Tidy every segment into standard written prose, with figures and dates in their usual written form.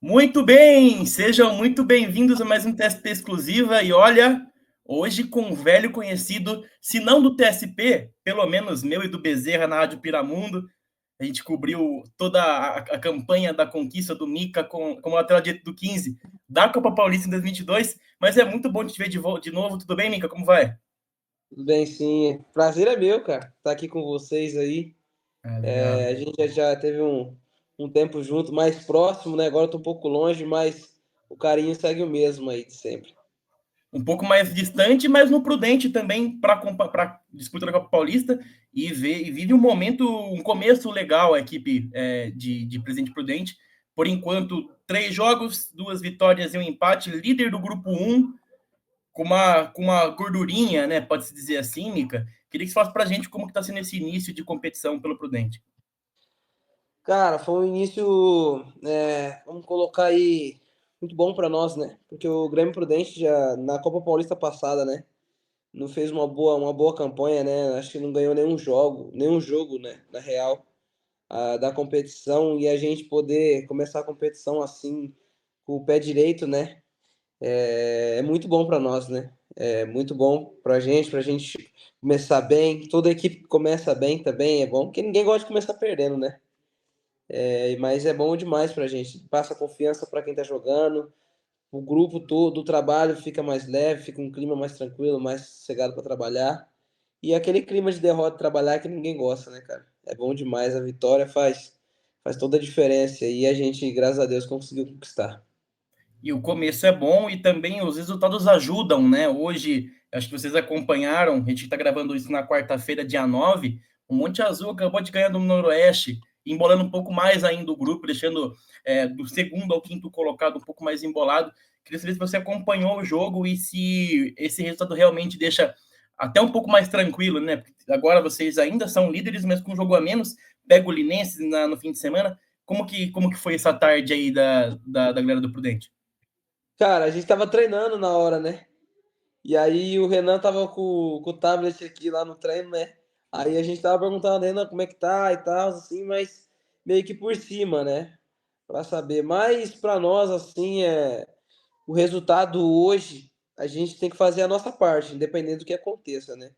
Muito bem, sejam muito bem-vindos a mais um TSP Exclusiva. E olha, hoje com um velho conhecido, se não do TSP, pelo menos meu e do Bezerra na Rádio Piramundo. A gente cobriu toda a campanha da conquista do Mica como lateral direito do 15 da Copa Paulista em 2022. Mas é muito bom te ver de novo. Tudo bem, Mica? Como vai? Tudo bem, sim. Prazer é meu, cara, estar aqui com vocês aí. Ah, legal. A gente já teve um tempo junto, mais próximo, né? Agora eu tô um pouco longe, mas o carinho segue o mesmo aí de sempre. Um pouco mais distante, mas no prudente também para disputa da Copa Paulista e vive um momento, um começo legal a equipe de Presidente Prudente. Por enquanto, 3 jogos, 2 vitórias e um empate, líder do grupo 1, com uma gordurinha, né? Pode-se dizer assim, Mica. Queria que você falasse para a gente como que está sendo esse início de competição pelo Prudente. Cara, foi um início, vamos colocar aí, muito bom para nós, né? Porque o Grêmio Prudente já na Copa Paulista passada, né? Não fez uma boa campanha, né? Acho que não ganhou nenhum jogo, né? Na real, da competição e a gente poder começar a competição assim com o pé direito, né? É muito bom para nós, né? É muito bom para a gente começar bem. Toda a equipe que começa bem também é bom, porque ninguém gosta de começar perdendo, né? Mas é bom demais para a gente. Passa confiança para quem está jogando. O grupo todo, o trabalho fica mais leve, fica um clima mais tranquilo, mais sossegado para trabalhar. E aquele clima de derrota de trabalhar que ninguém gosta, né, cara? É bom demais. A vitória faz toda a diferença. E a gente, graças a Deus, conseguiu conquistar. E o começo é bom e também os resultados ajudam, né? Hoje, acho que vocês acompanharam, a gente está gravando isso na quarta-feira, dia 9. O Monte Azul acabou de ganhar do Noroeste, embolando um pouco mais ainda o grupo, deixando do segundo ao quinto colocado um pouco mais embolado. Queria saber se você acompanhou o jogo e se esse resultado realmente deixa até um pouco mais tranquilo, né? Porque agora vocês ainda são líderes, mas com um jogo a menos, pega o Linense no fim de semana. Como que foi essa tarde aí da galera do Prudente? Cara, a gente tava treinando na hora, né? E aí o Renan tava com o tablet aqui lá no treino, né? Aí a gente tava perguntando, Renan, como é que tá e tal, assim, mas meio que por cima, né? Pra saber. Mas pra nós, assim, o resultado hoje, a gente tem que fazer a nossa parte, independente do que aconteça, né?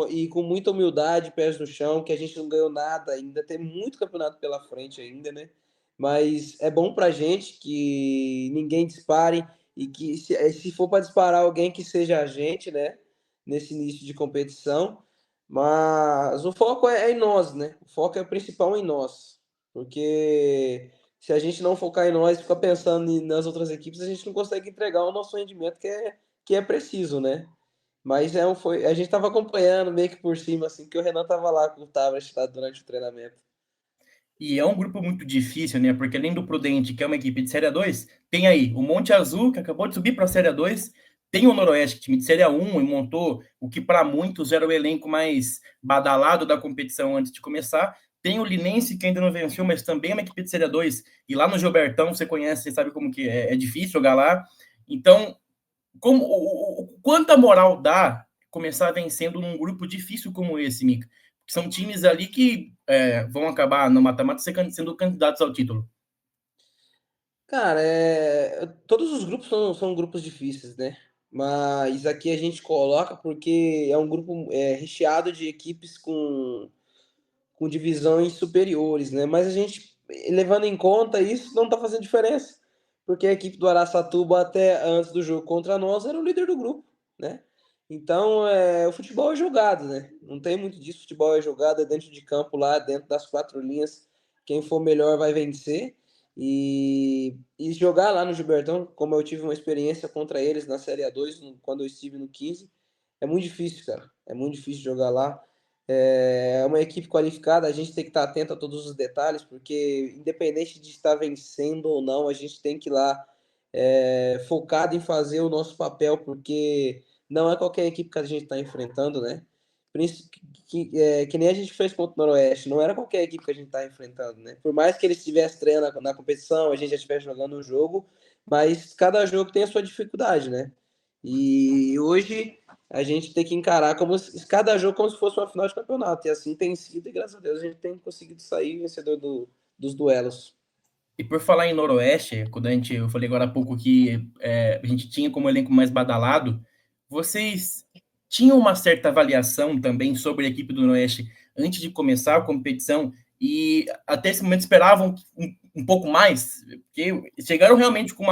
E com muita humildade, pés no chão, que a gente não ganhou nada ainda, tem muito campeonato pela frente ainda, né? Mas é bom pra gente que ninguém dispare e que se for para disparar alguém que seja a gente, né? Nesse início de competição. Mas o foco é em nós, né? O foco é o principal em nós. Porque se a gente não focar em nós e ficar pensando nas outras equipes, a gente não consegue entregar o nosso rendimento que é preciso, né? Mas a gente estava acompanhando meio que por cima, assim, que o Renan estava lá com o tablet lá durante o treinamento. E é um grupo muito difícil, né? Porque além do Prudente, que é uma equipe de Série A2, tem aí o Monte Azul, que acabou de subir para a Série A2, tem o Noroeste, time de Série A1, e montou o que para muitos era o elenco mais badalado da competição antes de começar. Tem o Linense, que ainda não venceu, mas também é uma equipe de Série A2. E lá no Gilbertão, você conhece, você sabe como que é difícil jogar lá. Então, quanta moral dá começar vencendo num grupo difícil como esse, Mica? São times ali que vão acabar no mata-mata sendo candidatos ao título. Cara, todos os grupos são grupos difíceis, né? Mas aqui a gente coloca porque é um grupo recheado de equipes com divisões superiores, né? Mas a gente, levando em conta isso, não tá fazendo diferença. Porque a equipe do Araçatuba, até antes do jogo contra nós, era o líder do grupo, né? Então, o futebol é jogado, né? Não tem muito disso. Futebol é jogado, é dentro de campo, lá dentro das 4 linhas. Quem for melhor vai vencer. E jogar lá no Gilbertão, como eu tive uma experiência contra eles na Série A2, quando eu estive no 15, é muito difícil, cara. É muito difícil jogar lá. É uma equipe qualificada, a gente tem que estar atento a todos os detalhes, porque independente de estar vencendo ou não, a gente tem que ir lá focado em fazer o nosso papel, porque não é qualquer equipe que a gente está enfrentando, né? Que nem a gente fez contra o Noroeste, não era qualquer equipe que a gente está enfrentando, né? Por mais que eles estivessem treinando na competição, a gente já estivesse jogando um jogo, mas cada jogo tem a sua dificuldade, né? E hoje a gente tem que encarar cada jogo como se fosse uma final de campeonato. E assim tem sido, e graças a Deus a gente tem conseguido sair vencedor dos duelos. E por falar em Noroeste, eu falei agora há pouco que a gente tinha como elenco mais badalado, vocês tinham uma certa avaliação também sobre a equipe do Noroeste antes de começar a competição e até esse momento esperavam um pouco mais? Porque chegaram realmente com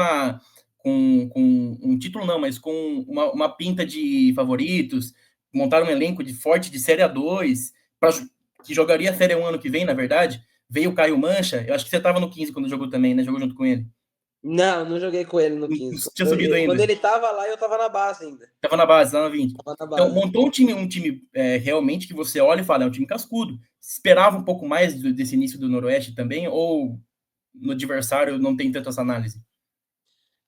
um título, não, mas com uma pinta de favoritos, montaram um elenco de forte de Série A2, que jogaria a Série A1 ano que vem, na verdade. Veio o Caio Mancha, eu acho que você estava no 15 quando jogou também, né? Jogou junto com ele. Não, não joguei com ele no Não 15. tinha subido Quando ainda. ele tava lá, eu tava na base ainda. Tava na base, lá na 20. Tava na Então, base. montou um time realmente que você olha e fala, é um time cascudo. Esperava um pouco mais desse início do Noroeste também, ou no adversário não tem tanta essa análise?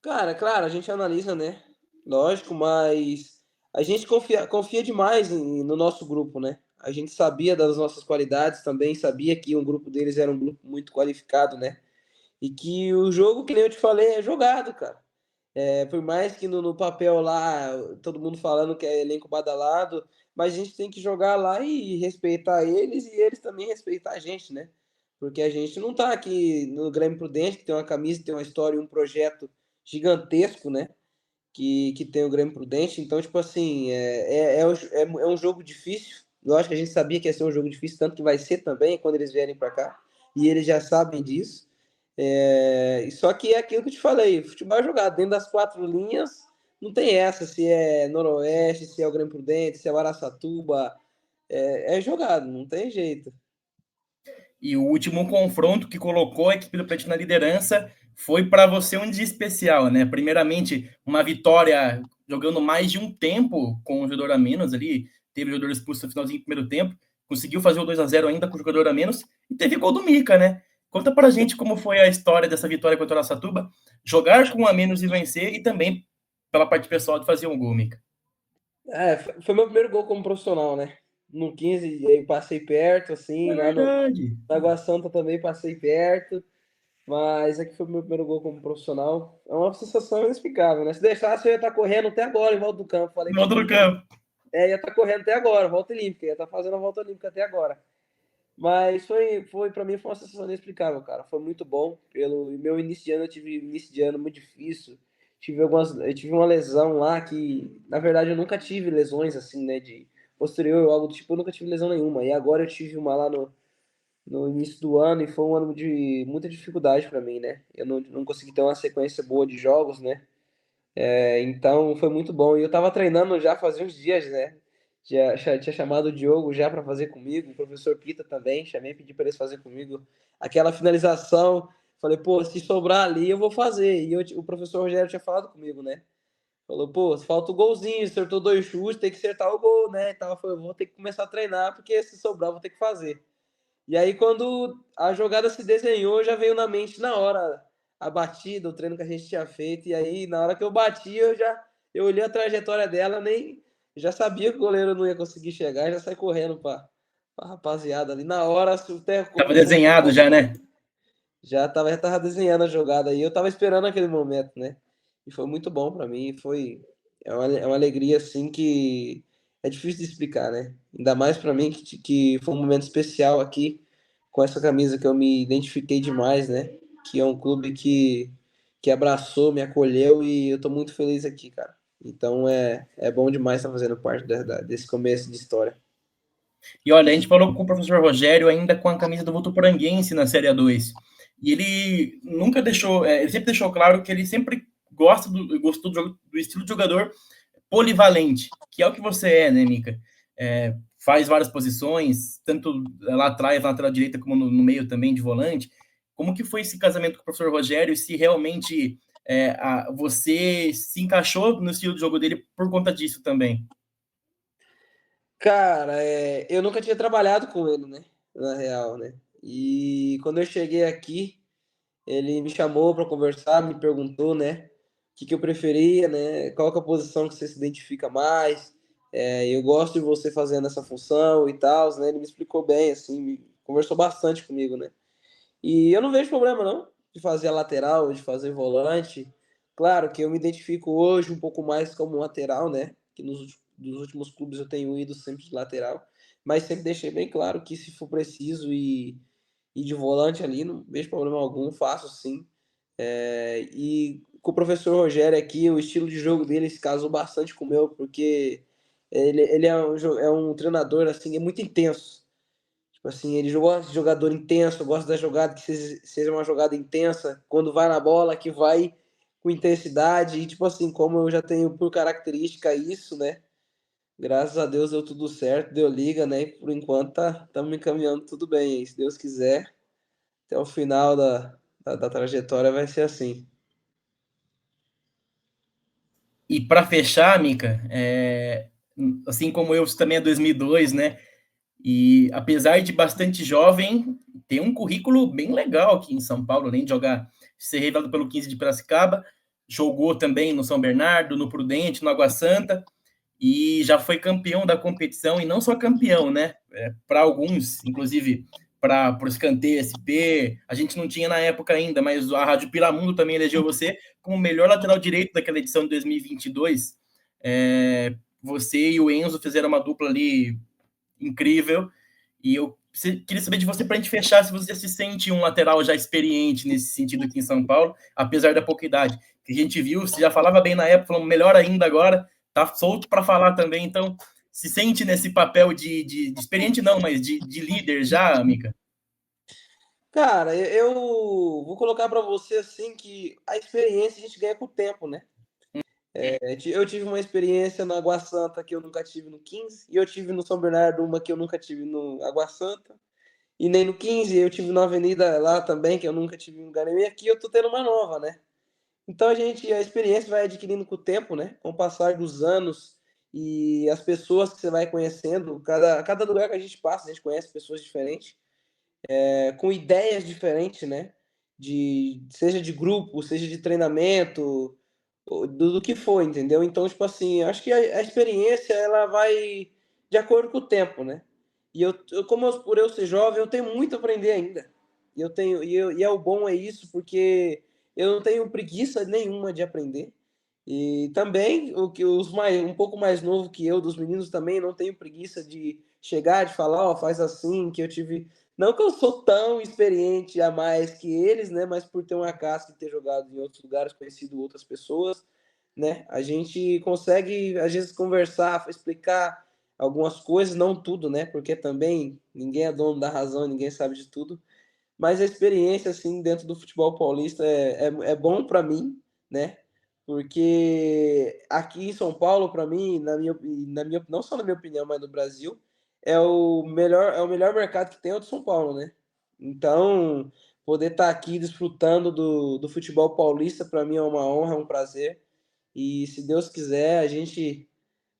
Cara, claro, a gente analisa, né? Lógico, mas a gente confia demais no nosso grupo, né? A gente sabia das nossas qualidades também, sabia que um grupo deles era um grupo muito qualificado, né? E que o jogo, que nem eu te falei, é jogado, cara. Por mais que no papel lá, todo mundo falando que é elenco badalado, mas a gente tem que jogar lá e respeitar eles e eles também respeitar a gente, né? Porque a gente não tá aqui no Grêmio Prudente, que tem uma camisa, tem uma história, um projeto gigantesco, né? Que tem o Grêmio Prudente. Então, tipo assim, é um jogo difícil. Eu acho que a gente sabia que ia ser um jogo difícil, tanto que vai ser também quando eles vierem para cá. E eles já sabem disso. Só que é aquilo que eu te falei: futebol é jogado dentro das quatro linhas. Não tem essa se é Noroeste, se é o Grêmio Prudente, se é o Araçatuba. É jogado, não tem jeito. E o último confronto que colocou a equipe do Pet na liderança foi para você um dia especial, né? Primeiramente, uma vitória jogando mais de um tempo com o jogador a menos ali, teve o jogador expulso no finalzinho do primeiro tempo, conseguiu fazer o 2-0 ainda com o jogador a menos e teve gol do Mica, né? Conta pra gente como foi a história dessa vitória contra o Araçatuba, jogar com um a menos e vencer e também pela parte pessoal de fazer um gol, Mica. Foi meu primeiro gol como profissional, né? No 15 eu passei perto, assim, É lá no, verdade. na Água Santa também passei perto. Mas aqui foi o meu primeiro gol como profissional. É uma sensação inexplicável, né? Se deixasse, eu ia estar correndo até agora em volta do campo. Falei No pro outro menino. campo. Ia estar correndo até agora, volta olímpica. Ia estar fazendo a volta olímpica até agora. Mas foi para mim foi uma sensação inexplicável, cara. Foi muito bom. Pelo meu início de ano, eu tive início de ano muito difícil. Eu tive uma lesão lá que, na verdade, eu nunca tive lesões assim, né? De posterior ou algo do tipo, eu nunca tive lesão nenhuma. E agora eu tive uma lá no início do ano e foi um ano de muita dificuldade para mim, né? Eu não consegui ter uma sequência boa de jogos, né? Então foi muito bom. E eu tava treinando já fazia uns dias, né? Já tinha chamado o Diogo já para fazer comigo, o professor Pita também, chamei, pedi para eles fazer comigo aquela finalização. Falei, pô, se sobrar ali eu vou fazer. O professor Rogério tinha falado comigo, né? Falou, pô, falta o golzinho, acertou dois chutes, tem que acertar o gol, né? Então eu falei, vou ter que começar a treinar, porque se sobrar eu vou ter que fazer. E aí, quando a jogada se desenhou, já veio na mente na hora a batida, o treino que a gente tinha feito. E aí, na hora que eu bati, eu olhei a trajetória dela, nem já sabia que o goleiro não ia conseguir chegar, já saí correndo para rapaziada ali. Na hora, até Tava começou o desenhado gol, já, né? já tava desenhando a jogada aí. Eu tava esperando aquele momento, né? E foi muito bom para mim. É uma alegria assim que é difícil de explicar, né? Ainda mais para mim que foi um momento especial aqui com essa camisa que eu me identifiquei demais, né? Que é um clube que abraçou, me acolheu e eu tô muito feliz aqui, cara. Então é bom demais estar fazendo parte desse começo de história. E olha, a gente falou com o professor Rogério ainda com a camisa do Votuporanguense na Série A2. E ele nunca deixou, ele sempre deixou claro que ele sempre gostou do estilo de jogador polivalente, que é o que você é, né, Mica? Faz várias posições, tanto lá atrás, na lateral direita, como no meio também de volante. Como que foi esse casamento com o professor Rogério? Se realmente você se encaixou no estilo de jogo dele por conta disso também? Cara, eu nunca tinha trabalhado com ele, né? Na real, né? E quando eu cheguei aqui, ele me chamou para conversar, me perguntou, né, que eu preferia, né, qual que é a posição que você se identifica mais. Eu gosto de você fazendo essa função e tal, né? Ele me explicou bem, assim, conversou bastante comigo, né? E eu não vejo problema não de fazer a lateral, de fazer volante. Claro que eu me identifico hoje um pouco mais como lateral, né? Que dos últimos clubes eu tenho ido sempre de lateral, mas sempre deixei bem claro que se for preciso ir de volante ali, não vejo problema algum, faço sim. E com o professor Rogério aqui, o estilo de jogo dele se casou bastante com o meu, porque ele é um treinador assim, é muito intenso. Tipo assim, ele gosta de jogador intenso, gosta da jogada que seja uma jogada intensa, quando vai na bola, que vai com intensidade. E tipo assim, como eu já tenho por característica isso, né? Graças a Deus deu tudo certo, deu liga, né? E por enquanto estamos encaminhando tudo bem. E se Deus quiser, até o final da trajetória vai ser assim. E para fechar, Mica, assim como eu, você também é 2002, né? E apesar de bastante jovem, tem um currículo bem legal aqui em São Paulo, além de jogar, ser revelado pelo 15 de Piracicaba, jogou também no São Bernardo, no Prudente, no Água Santa, e já foi campeão da competição, e não só campeão, né? Para alguns, inclusive para o Escanteio SP, a gente não tinha na época ainda, mas a Rádio Piramundo também elegeu você como o melhor lateral direito daquela edição de 2022. Você e o Enzo fizeram uma dupla ali incrível, e eu queria saber de você, para a gente fechar, se você se sente um lateral já experiente nesse sentido aqui em São Paulo, apesar da pouca idade. Que a gente viu, você já falava bem na época, falando melhor ainda agora, tá solto para falar também, então se sente nesse papel de experiente não, mas de líder já, Mica? Cara, eu vou colocar para você assim que a experiência a gente ganha com o tempo, né? Eu tive uma experiência no Água Santa que eu nunca tive no 15, e eu tive no São Bernardo uma que eu nunca tive no Água Santa, e nem no 15, eu tive na Avenida lá também, que eu nunca tive em lugar nenhum, e aqui eu tô tendo uma nova, né? Então a experiência vai adquirindo com o tempo, né? Com o passar dos anos e as pessoas que você vai conhecendo, cada lugar que a gente passa, a gente conhece pessoas diferentes, com ideias diferentes, né? Seja de grupo, seja de treinamento, do que for, entendeu? Então, tipo assim, acho que a experiência ela vai de acordo com o tempo, né? Por eu ser jovem, eu tenho muito a aprender ainda. E o bom é isso, porque eu não tenho preguiça nenhuma de aprender. E também o que um pouco mais novo que eu, dos meninos também, não tenho preguiça de chegar, de falar, ó, faz assim, que eu tive. Não que eu sou tão experiente a mais que eles, né? Mas por ter uma casca e ter jogado em outros lugares, conhecido outras pessoas, né? A gente consegue, às vezes, conversar, explicar algumas coisas, não tudo, né? Porque também ninguém é dono da razão, ninguém sabe de tudo. Mas a experiência, assim, dentro do futebol paulista é bom para mim, né? Porque aqui em São Paulo, para mim, não só na minha opinião, mas no Brasil, é o melhor mercado que tem é o de São Paulo, né? Então, poder estar aqui desfrutando do futebol paulista, para mim é uma honra, é um prazer. E se Deus quiser, a gente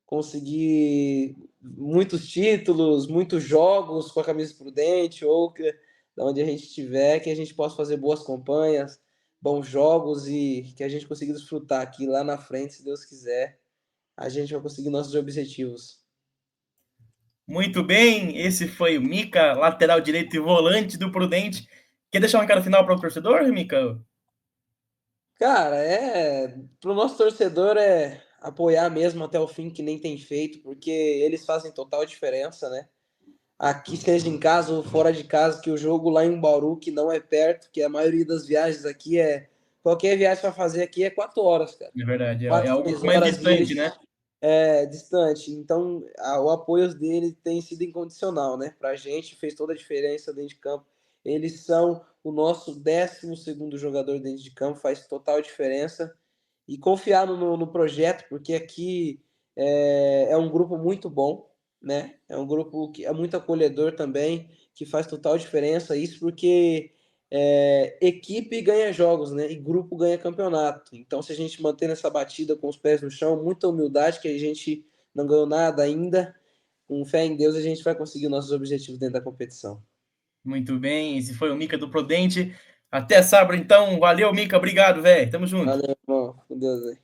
conseguir muitos títulos, muitos jogos com a camisa prudente, ou da onde a gente estiver, que a gente possa fazer boas campanhas, bons jogos e que a gente consiga desfrutar aqui lá na frente, se Deus quiser, a gente vai conseguir nossos objetivos. Muito bem, esse foi o Mica, lateral direito e volante do Prudente. Quer deixar um recado final para o torcedor, Mica? Cara, pro nosso torcedor é apoiar mesmo até o fim, que nem tem feito, porque eles fazem total diferença, né? Aqui, seja em casa ou fora de casa, que o jogo lá em Bauru, que não é perto, que a maioria das viagens aqui qualquer viagem para fazer aqui é 4 horas, cara. É verdade, é 4, algo 6 mais horas, e distante, eles né? distante. Então, o apoio dele tem sido incondicional, né? Pra gente, fez toda a diferença dentro de campo. Eles são o nosso 12º jogador dentro de campo, faz total diferença. E confiar no projeto, porque aqui é um grupo muito bom, né? É um grupo que é muito acolhedor também, que faz total diferença. Isso porque equipe ganha jogos, né? E grupo ganha campeonato. Então, se a gente manter essa batida com os pés no chão, muita humildade, que a gente não ganhou nada ainda, com fé em Deus, a gente vai conseguir nossos objetivos dentro da competição. Muito bem, esse foi o Mica do Prudente. Até sábado, então. Valeu, Mica. Obrigado, velho. Tamo junto. Valeu, irmão. Com Deus aí.